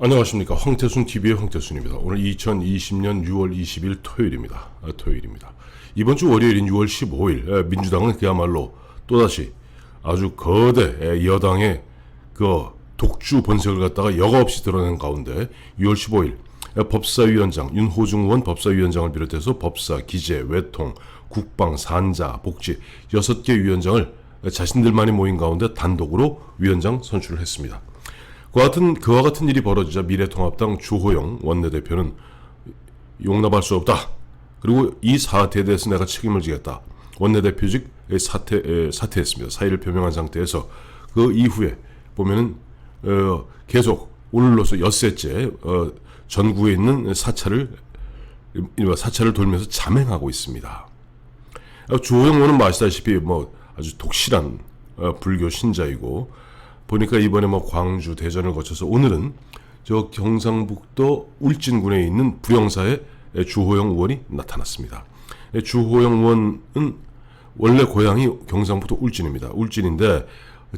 안녕하십니까. 황태순 TV의 황태순입니다. 오늘 2020년 6월 20일 토요일입니다. 이번 주 월요일인 6월 15일 민주당은 그야말로 또다시 아주 거대 여당의 그 독주 본색을 갖다가 여과 없이 드러낸 가운데 6월 15일 법사위원장 윤호중 의원 법사위원장을 비롯해서 법사, 기재, 외통, 국방, 산자, 복지 6개 위원장을 자신들만이 모인 가운데 단독으로 위원장 선출을 했습니다. 그와 같은 일이 벌어지자 미래통합당 주호영 원내대표는 용납할 수 없다. 그리고 이 사태에 대해서 내가 책임을 지겠다. 원내대표직 사퇴했습니다. 사의를 표명한 상태에서 그 이후에 보면은 계속 오늘로서 엿새째 전국에 있는 사찰을 돌면서 자맹하고 있습니다. 주호영 의원은 아시다시피 아주 독실한 불교 신자이고 보니까 이번에 광주, 대전을 거쳐서 오늘은 저 경상북도 울진군에 있는 부영사에 주호영 의원이 나타났습니다. 주호영 의원은 원래 고향이 경상북도 울진입니다. 울진인데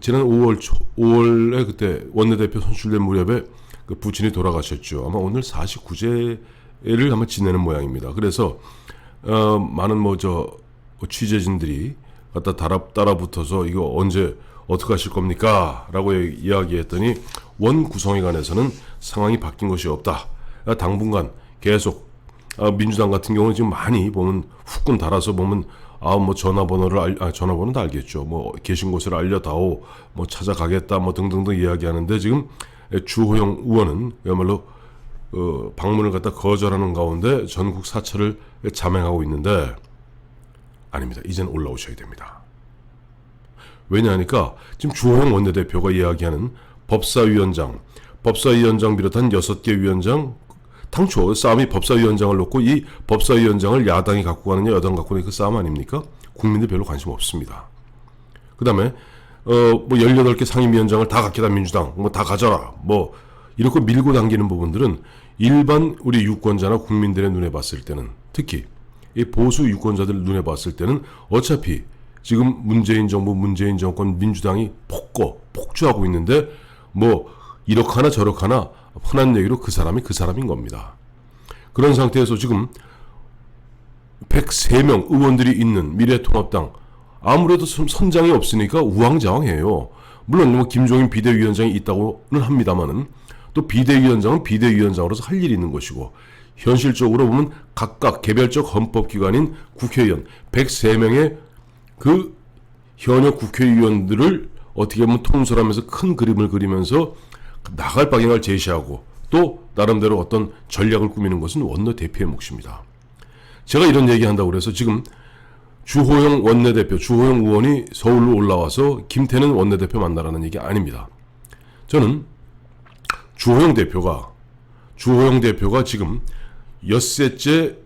지난 5월에 그때 원내대표 선출된 무렵에 그 부친이 돌아가셨죠. 아마 오늘 49제를 아마 지내는 모양입니다. 그래서 많은 취재진들이 갖다 따라붙어서 이거 언제 어떻게 하실 겁니까? 라고 이야기했더니 원 구성위관에서는 상황이 바뀐 것이 없다. 당분간 계속 민주당 같은 경우는 지금 많이 보면 후끈 달아서 보면 전화번호도 알겠죠. 계신 곳을 알려다오, 찾아가겠다, 등등등 이야기하는데 지금 주호영 의원은 그야말로 방문을 갖다 거절하는 가운데 전국 사찰을 자맹하고 있는데 아닙니다. 이젠 올라오셔야 됩니다. 왜냐하니까 지금 주호영 원내대표가 이야기하는 법사위원장 비롯한 6개 위원장, 당초 싸움이 법사위원장을 놓고 이 법사위원장을 야당이 갖고 가느냐 여당 갖고 가느냐 그 싸움 아닙니까? 국민들 별로 관심 없습니다. 그 다음에 18개 상임위원장을 다 갖겠다 민주당 다 가져라 이렇게 밀고 당기는 부분들은 일반 우리 유권자나 국민들의 눈에 봤을 때는 특히 이 보수 유권자들 눈에 봤을 때는 어차피 지금 문재인 정부, 문재인 정권, 민주당이 폭주하고 있는데 이렇거나 저렇거나 흔한 얘기로 그 사람인 겁니다. 그런 상태에서 지금 103명 의원들이 있는 미래통합당 아무래도 선장이 없으니까 우왕좌왕해요. 물론 김종인 비대위원장이 있다고는 합니다만은 또 비대위원장은 비대위원장으로서 할 일이 있는 것이고 현실적으로 보면 각각 개별적 헌법기관인 국회의원 103명의 그 현역 국회의원들을 어떻게 보면 통솔하면서 큰 그림을 그리면서 나갈 방향을 제시하고 또 나름대로 어떤 전략을 꾸미는 것은 원내대표의 몫입니다. 제가 이런 얘기한다고 그래서 지금 주호영 의원이 서울로 올라와서 김태년 원내대표 만나라는 얘기 아닙니다. 저는 주호영 대표가 지금 엿새째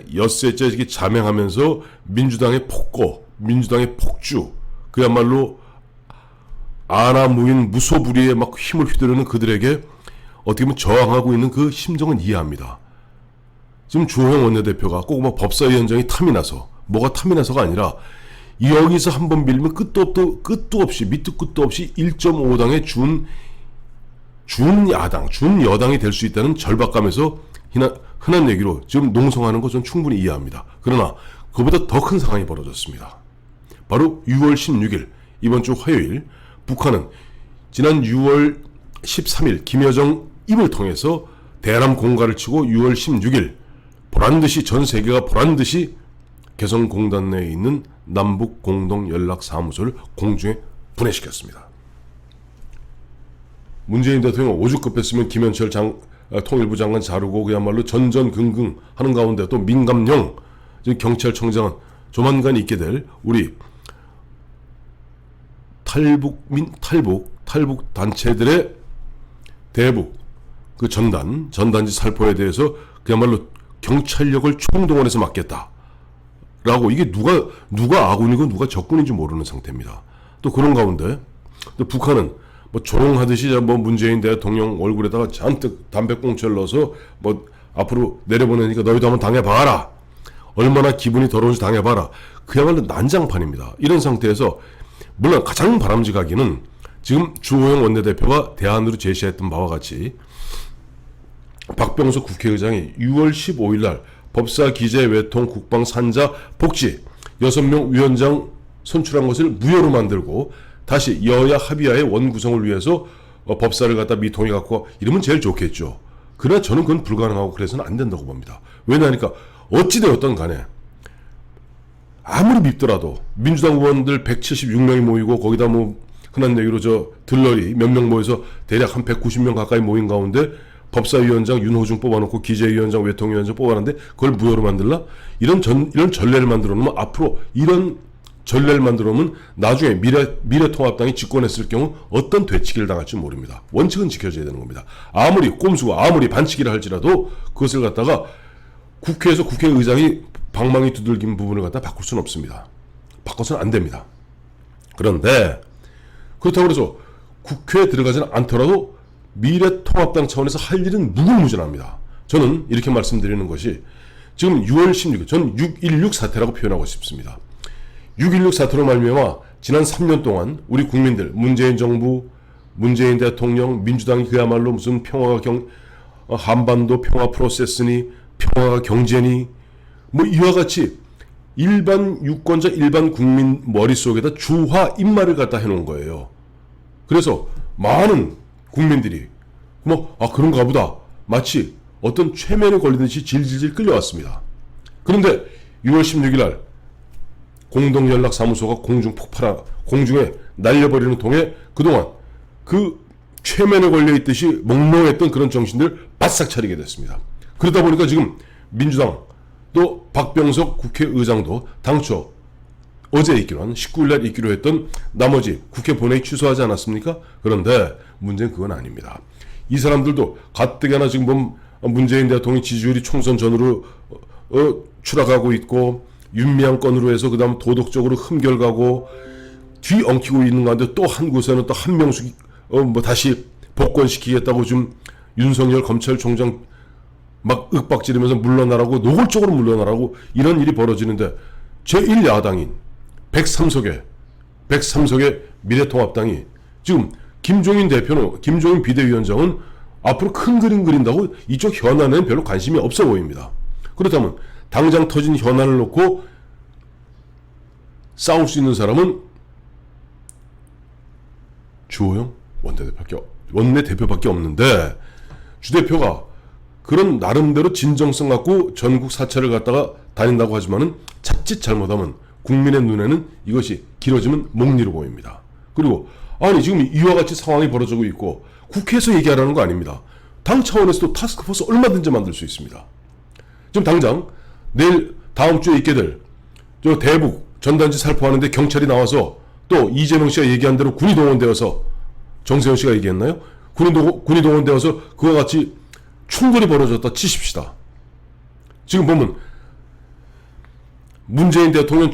이렇게 자맹하면서 민주당의 폭주, 그야말로 아나무인 무소불위에 힘을 휘두르는 그들에게 어떻게 보면 저항하고 있는 그 심정은 이해합니다. 지금 주호영 원내대표가 꼭 법사위원장이 탐이 나서가 아니라 여기서 한번 밀면 끝도 없이 밑도 끝도 없이 1.5당의 준 여당이 될 수 있다는 절박감에서 흔한 얘기로 지금 농성하는 것 전 충분히 이해합니다. 그러나 그보다 더 큰 상황이 벌어졌습니다. 바로 6월 16일 이번 주 화요일 북한은 지난 6월 13일 김여정 입을 통해서 대남 공갈을 치고 6월 16일 보란듯이 전 세계가 보란듯이 개성공단 내에 있는 남북 공동연락사무소를 공중에 분해시켰습니다. 문재인 대통령 오죽급했으면 김현철 통일부 장관 자르고 그야말로 전전긍긍 하는 가운데 또 민감령 경찰청장은 조만간 있게 될 우리 탈북 단체들의 대북 그 전단지 살포에 대해서 그야말로 경찰력을 총동원해서 막겠다라고 이게 누가 아군이고 누가 적군인지 모르는 상태입니다. 또 그런 가운데 또 북한은 조롱하듯이 문재인 대통령 얼굴에다가 잔뜩 담배꽁초를 넣어서 앞으로 내려보내니까 너희도 한번 당해봐라. 얼마나 기분이 더러운지 당해봐라. 그야말로 난장판입니다. 이런 상태에서 물론 가장 바람직하기는 지금 주호영 원내대표가 대안으로 제시했던 바와 같이 박병석 국회의장이 6월 15일 날 법사, 기재, 외통, 국방, 산자, 복지 6명 위원장 선출한 것을 무효로 만들고 다시 여야 합의하에 원구성을 위해서 법사를 갖다 미통에 갖고 이러면 제일 좋겠죠. 그러나 저는 그건 불가능하고 그래서는 안 된다고 봅니다. 왜냐하니까 어찌되었든 간에 아무리 밉더라도 민주당 의원들 176명이 모이고 거기다 뭐 흔한 얘기로 저 들러리 몇 명 모여서 대략 한 190명 가까이 모인 가운데 법사위원장 윤호중 뽑아놓고 기재위원장 외통위원장 뽑아놨는데 그걸 무효로 만들라? 이런 전례를 만들어 놓으면 앞으로 이런 전례를 만들어 놓으면 나중에 미래통합당이 집권했을 경우 어떤 되치기를 당할지 모릅니다. 원칙은 지켜져야 되는 겁니다. 아무리 꼼수가 아무리 반칙이라 할지라도 그것을 갖다가 국회에서 국회의장이 방망이 두들긴 부분을 갖다 바꿀 수는 없습니다. 바꿔서는 안 됩니다. 그런데 그렇다고 해서 국회에 들어가지는 않더라도 미래통합당 차원에서 할 일은 무궁무진합니다. 저는 이렇게 말씀드리는 것이 지금 6월 16일 저는 6.16 사태라고 표현하고 싶습니다. 6.16 사태로 말미암아 지난 3년 동안 우리 국민들 문재인 정부, 문재인 대통령, 민주당이 그야말로 무슨 한반도 평화 프로세스니 평화가 경제니 뭐 이와 같이 일반 유권자 일반 국민 머릿속에다 주화 입말을 갖다 해놓은 거예요. 그래서 많은 국민들이 그런가 보다 마치 어떤 최면에 걸리듯이 질질질 끌려왔습니다. 그런데 6월 16일 날 공동연락사무소가 공중에 날려버리는 통에 그동안 그 최면에 걸려있듯이 몽롱했던 그런 정신들 바싹 차리게 됐습니다. 그러다 보니까 지금 민주당 또 박병석 국회의장도 당초 어제 있기로 한 19일날 있기로 했던 나머지 국회 본회의 취소하지 않았습니까? 그런데 문제는 그건 아닙니다. 이 사람들도 가뜩이나 지금 보면 문재인 대통령 지지율이 총선 전으로 추락하고 있고 윤미향 건으로 해서 그 다음 도덕적으로 흠결가고 뒤엉키고 있는 가운데 또 한 곳에는 또 한명숙 다시 복권시키겠다고 지금 윤석열 검찰총장 막 윽박지르면서 물러나라고 노골적으로 물러나라고 이런 일이 벌어지는데 제1야당인 103석의 미래통합당이 지금 김종인 비대위원장은 앞으로 큰 그림 그린다고 이쪽 현안에는 별로 관심이 없어 보입니다. 그렇다면 당장 터진 현안을 놓고 싸울 수 있는 사람은 주호영 원내대표밖에 없는데 주대표가 그런 나름대로 진정성 갖고 전국 사찰을 갖다가 다닌다고 하지만은 자칫 잘못하면 국민의 눈에는 이것이 길어지면 목리로 보입니다. 그리고 아니 지금 이와 같이 상황이 벌어지고 있고 국회에서 얘기하라는 거 아닙니다. 당 차원에서도 타스크포스 얼마든지 만들 수 있습니다. 지금 당장 내일 다음 주에 있게 될 저 대북 전단지 살포하는데 경찰이 나와서 또 이재명 씨가 얘기한 대로 군이 동원되어서 정세현 씨가 얘기했나요? 군이 동원되어서 그와 같이 충돌이 벌어졌다 치십시다. 지금 보면 문재인 대통령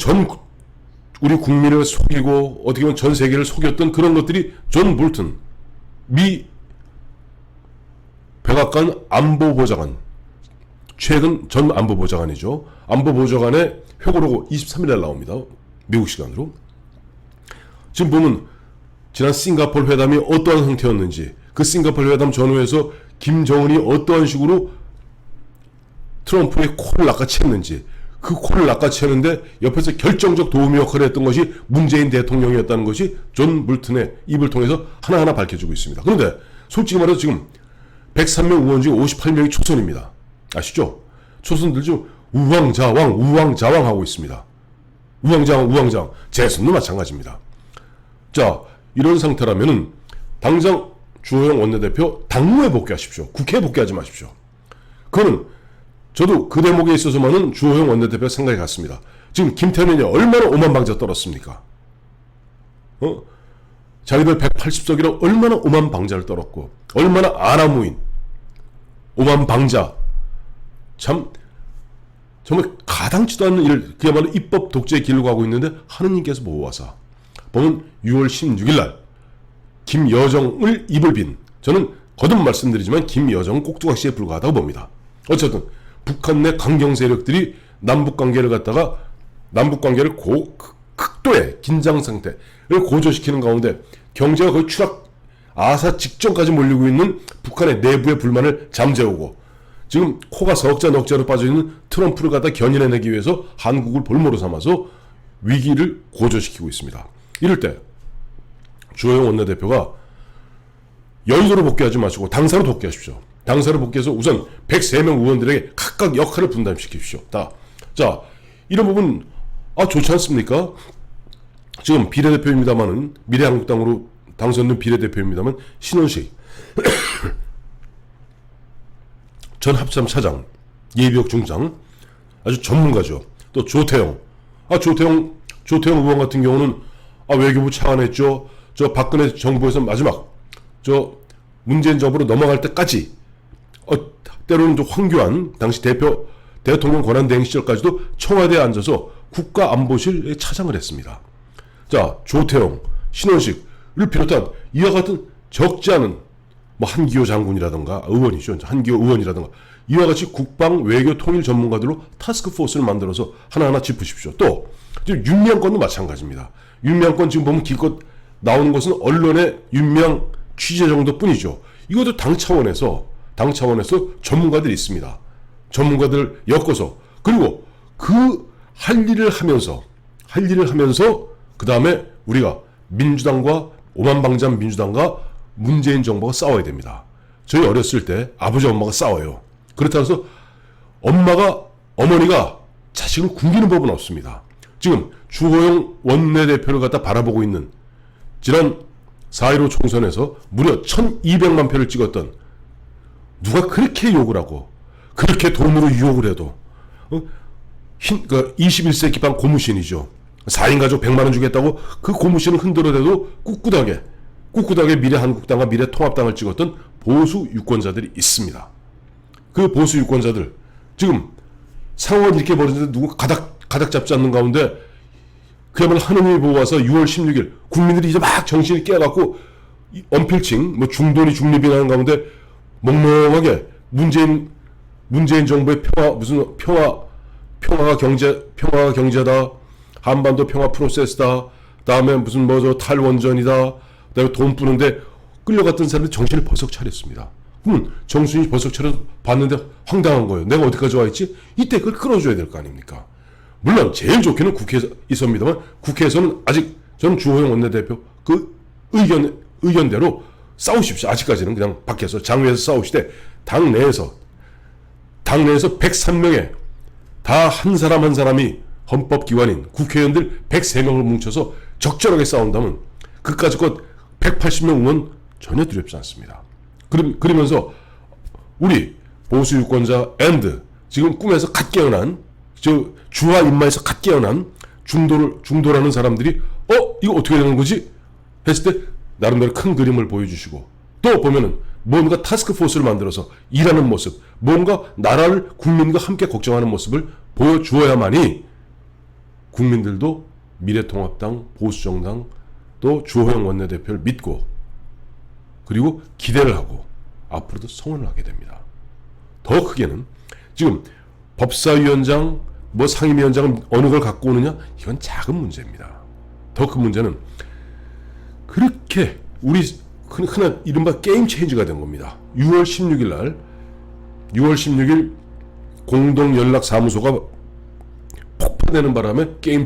우리 국민을 속이고 어떻게 보면 전 세계를 속였던 그런 것들이 존 볼튼 미 백악관 안보보좌관 최근 전 안보보좌관이죠. 안보보좌관의 회고록이 23일날 나옵니다. 미국 시간으로. 지금 보면 지난 싱가포르 회담이 어떠한 형태였는지 그 싱가포르 회담 전후에서 김정은이 어떠한 식으로 트럼프의 코를 낚아챘는지 그 코를 낚아채는데 옆에서 결정적 도움이 역할을 했던 것이 문재인 대통령이었다는 것이 존 볼튼의 입을 통해서 하나하나 밝혀지고 있습니다. 그런데 솔직히 말해서 지금 103명 의원 중 58명이 초선입니다. 아시죠? 초선들 중 우왕좌왕 하고 있습니다. 우왕좌왕 재선도 마찬가지입니다. 자, 이런 상태라면은 당장 주호영 원내대표 당무에 복귀하십시오. 국회에 복귀하지 마십시오. 그거는 저도 그 대목에 있어서만은 주호영 원내대표 생각이 같습니다. 지금 김태년이 얼마나 오만방자 떨었습니까? 자기들 180석이라 얼마나 오만방자를 떨었고 얼마나 아나무인 오만방자 정말 가당치도 않는 일 그야말로 입법 독재의 길로 가고 있는데 하느님께서 보호하사 보면 6월 16일 날 김여정을 입을 빈 저는 거듭 말씀드리지만 김여정은 꼭두각시에 불과하다고 봅니다. 어쨌든 북한 내 강경 세력들이 남북관계를 극도의 긴장 상태를 고조시키는 가운데 경제가 거의 추락 아사 직전까지 몰리고 있는 북한의 내부의 불만을 잠재우고 지금 코가 넉자로 빠져있는 트럼프를 갖다 견인해내기 위해서 한국을 볼모로 삼아서 위기를 고조시키고 있습니다. 이럴 때 주호영 원내대표가 여의도로 복귀하지 마시고 당사로 복귀하십시오. 당사로 복귀해서 우선 103명 의원들에게 각각 역할을 분담시키십시오. 자, 이런 부분 좋지 않습니까? 지금 비례대표입니다만은 미래한국당으로 당선된 비례대표입니다만 신원식 전 합참 차장, 예비역 중장 아주 전문가죠. 또 조태영 의원 같은 경우는 외교부 차관했죠. 저 박근혜 정부에서 마지막 문재인 정부로 넘어갈 때까지 때로는 좀 황교안 당시 대통령 권한대행 시절까지도 청와대에 앉아서 국가안보실 차장을 했습니다. 자, 조태영, 신원식을 비롯한 이와 같은 적지 않은 한기호 장군이라든가 의원이죠. 한기호 의원이라든가 이와 같이 국방 외교 통일 전문가들로 타스크포스를 만들어서 하나하나 짚으십시오. 또 지금 윤미향 건도 마찬가지입니다. 윤미향 건 지금 보면 기껏 나오는 것은 언론의 윤미향 취재 정도뿐이죠. 이것도 당 차원에서 전문가들이 있습니다. 전문가들 엮어서 그리고 그 할 일을 하면서 그 다음에 우리가 민주당과 오만방자한 민주당과 문재인 정부가 싸워야 됩니다. 저희 어렸을 때 아버지 엄마가 싸워요. 그렇다고 해서 어머니가 자식을 굶기는 법은 없습니다. 지금 주호영 원내대표를 갖다 바라보고 있는 지난 4.15 총선에서 무려 1200만 표를 찍었던 누가 그렇게 욕을 하고 그렇게 돈으로 유혹을 해도 21세기판 고무신이죠. 4인 가족 100만원 주겠다고 그 고무신을 흔들어대도 꿋꿋하게 미래한국당과 미래통합당을 찍었던 보수 유권자들이 있습니다. 그 보수 유권자들 지금 상황을 이렇게 벌어지는데 누구 가닥 잡지 않는 가운데 그야말로 하느님이 보고 와서 6월 16일 국민들이 이제 막 정신이 깨갖고 언필칭 중도리 중립이라는 가운데 멍멍하게 문재인 정부의 평화가 경제다. 한반도 평화 프로세스다. 다음에 무슨 탈원전이다. 그다음에 돈 뿌는데 끌려갔던 사람들이 정신을 벌썩 차렸습니다. 정신이 벌썩 차려 봤는데 황당한 거예요. 내가 어디까지 와 있지? 이때 그걸 끌어줘야 될 거 아닙니까? 물론 제일 좋게는 국회에서 있습니다만 국회에서는 아직 저는 주호영 원내대표 그 의견대로 싸우십시오. 아직까지는 그냥 밖에서 장외에서 싸우시되 당 내에서 103명에 다 한 사람 한 사람이 헌법기관인 국회의원들 103명을 뭉쳐서 적절하게 싸운다면 그까짓 것 180명 의원 전혀 두렵지 않습니다. 그러면서 우리 보수 유권자 지금 꿈에서 갓 깨어난 주화 인마에서 갓 깨어난 중도라는 사람들이 이거 어떻게 되는 거지? 했을 때 나름대로 큰 그림을 보여주시고 또 보면은 뭔가 타스크포스를 만들어서 일하는 모습, 뭔가 나라를 국민과 함께 걱정하는 모습을 보여주어야만이 국민들도 미래통합당, 보수정당 또 주호영 원내대표를 믿고 그리고 기대를 하고 앞으로도 성원을 하게 됩니다. 더 크게는 지금 법사위원장, 상임위원장은 어느 걸 갖고 오느냐? 이건 작은 문제입니다. 더 큰 문제는 그렇게 우리 흔한 이른바 게임 체인지가 된 겁니다. 6월 16일 공동연락사무소가 폭파되는 바람에 게임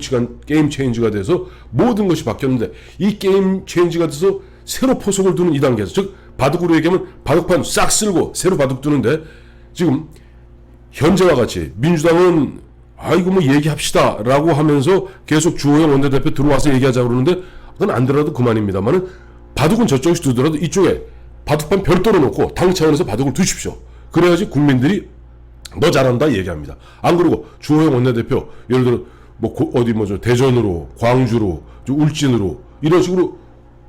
체인지가 돼서 모든 것이 바뀌었는데 이 게임 체인지가 돼서 새로 포석을 두는 이 단계에서 즉 바둑으로 얘기하면 바둑판 싹 쓸고 새로 바둑 두는데 지금 현재와 같이 민주당은 이거 얘기합시다 라고 하면서 계속 주호영 원내대표 들어와서 얘기하자고 그러는데 그건 안 들어도 그만입니다만은 바둑은 저쪽에서 두더라도 이쪽에 바둑판 별도로 놓고 당 차원에서 바둑을 두십시오. 그래야지 국민들이 너 잘한다 얘기합니다. 안 그러고 주호영 원내대표 예를 들어 대전으로 광주로 울진으로 이런 식으로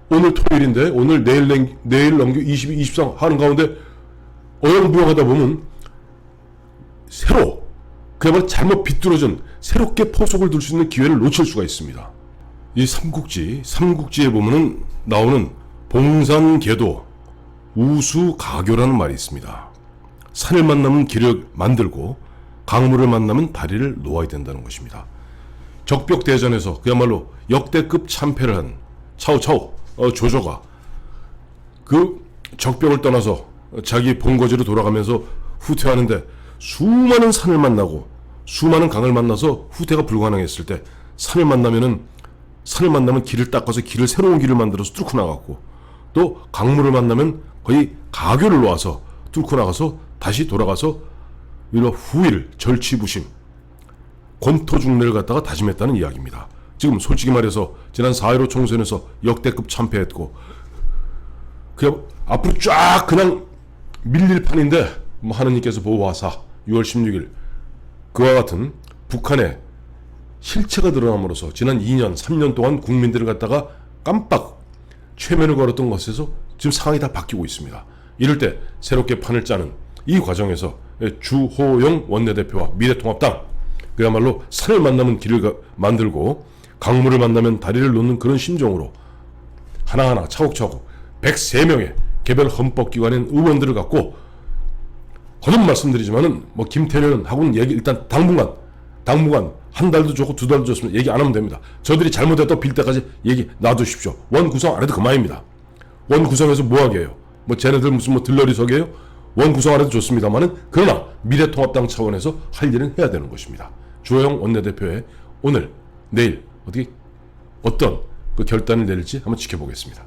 오늘 토요일인데 오늘 내일 넘겨 22, 23 하는 가운데 어영부영하다 보면 그야말로 잘못 비뚤어진 새롭게 포석을 둘 수 있는 기회를 놓칠 수가 있습니다. 이 삼국지에 보면은 나오는 봉산계도 우수가교라는 말이 있습니다. 산을 만나면 길을 만들고 강물을 만나면 다리를 놓아야 된다는 것입니다. 적벽 대전에서 그야말로 역대급 참패를 한 차오차오 조조가 그 적벽을 떠나서 자기 본거지로 돌아가면서 후퇴하는데 수많은 산을 만나고 수많은 강을 만나서 후퇴가 불가능했을 때 산을 만나면 길을 닦아서 새로운 길을 만들어서 뚫고 나갔고, 또 강물을 만나면 거의 가교를 놓아서 뚫고 나가서 다시 돌아가서 이런 후일 절치부심 권토중래를 갖다가 다짐했다는 이야기입니다. 지금 솔직히 말해서 지난 4.15 총선에서 역대급 참패했고 그냥 앞으로 쫙 그냥 밀릴 판인데 하느님께서 보호하사 6월 16일 그와 같은 북한의 실체가 드러남으로써 지난 2년 3년 동안 국민들을 갖다가 깜빡 최면을 걸었던 것에서 지금 상황이 다 바뀌고 있습니다. 이럴 때 새롭게 판을 짜는 이 과정에서 주호영 원내대표와 미래통합당 그야말로 산을 만나면 길을 만들고 강물을 만나면 다리를 놓는 그런 심정으로 하나하나 차곡차곡 103명의 개별 헌법기관의 의원들을 갖고 거듭 말씀드리지만은 김태년은 하고는 얘기 일단 당분간 한 달도 좋고 두 달도 좋으면 얘기 안 하면 됩니다. 저들이 잘못했다고 빌 때까지 얘기 놔두십시오. 원 구성 안 해도 그만입니다. 원 구성해서 뭐하게 해요? 쟤네들 무슨 들러리석이에요? 원 구성 안 해도 좋습니다만은 그러나 미래통합당 차원에서 할 일은 해야 되는 것입니다. 주호영 원내대표의 오늘 내일 어떤 그 결단을 내릴지 한번 지켜보겠습니다.